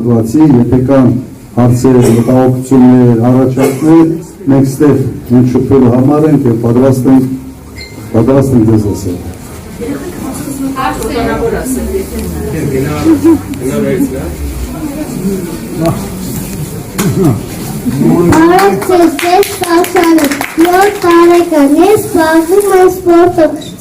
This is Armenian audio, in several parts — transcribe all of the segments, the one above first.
Եթե կան հարցեր, մտահոգություններ, առաջարկներ, մենք ստեղ մենք շփվելու համար ենք եւ պատրաստ ենք ձեզ ասել։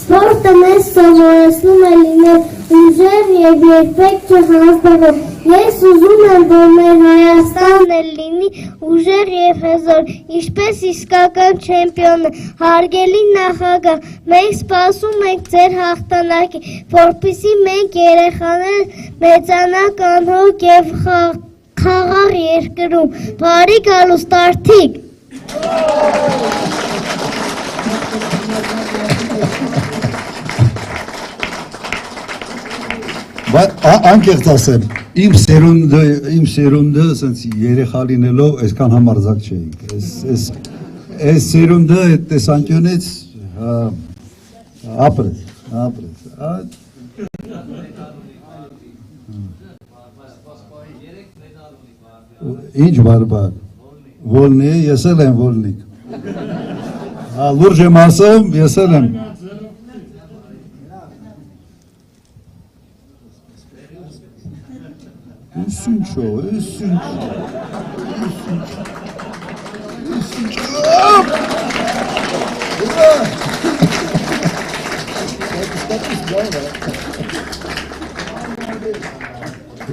Սպորտը մեզ սովորեցնում է լինել ուժեղ և երբեք չհանձնվել։ Ես ուզում եմ, որ մեր Հայաստանն լինի ուժեղ և հզոր, ինչպես իսկական չեմպիոնը։ Հարգելի նախագահ, մենք սպասում ենք ձեր հաղթանակի, որպեսզի մենք երեխաները մեծանանք անհոգ և խաղաղ երկրում։ Բարի գալուստ արդիկ։ Անկեղծ ասեմ, իմ սերունդը երեխա լինելով այսքան համարձակ չէինք, այս սերունդը այդ տեսանկյունից ապրեց, ինչ բարբար, վոլնի է, ես էլ եմ վոլնիկ, լուրջ եմ ասում, ես էլ եմ, Սունչո,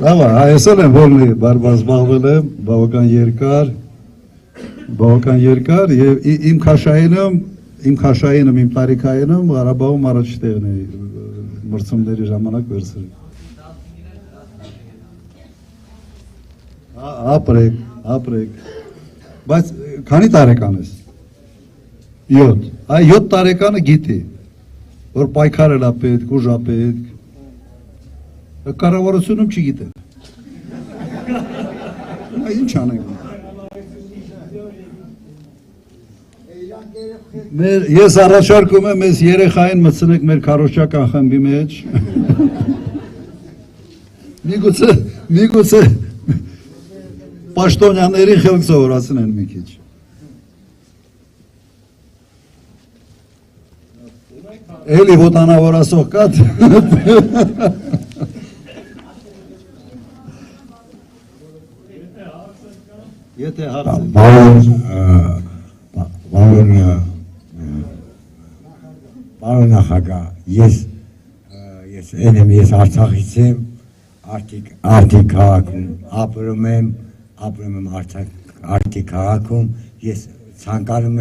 լավ, այսել եմ որնի բարբազբաղվել եմ, բավական երկար և իմ քաշայինում, իմ տարիքայինում Ղարաբաղում առաջ տեղն է մրցումների ժամանակ վերցրել։ Ապրեք, բայց քանի տարեկան ես, 7, այ 7 տարեկանը գիտի, որ պայքարել է պետք, ուժ է պետք, կառավարությունում չգիտեն, ինչ անենք, ես առաջարկում եմ ես երեխային մտցնեք մեր քարոզչական խմբի մեջ, միգուցե պաշտոնյաներին խելք սովորացնեն մի քիչ։ Էլի ոտանավորասող կատ։ Եթե հարց է։ Պարոն նախագահ, ես Արցախից եմ, Արտիկ քաղաքում ապրում եմ Արտիկ քաղաքում, ես ցանկանում եմ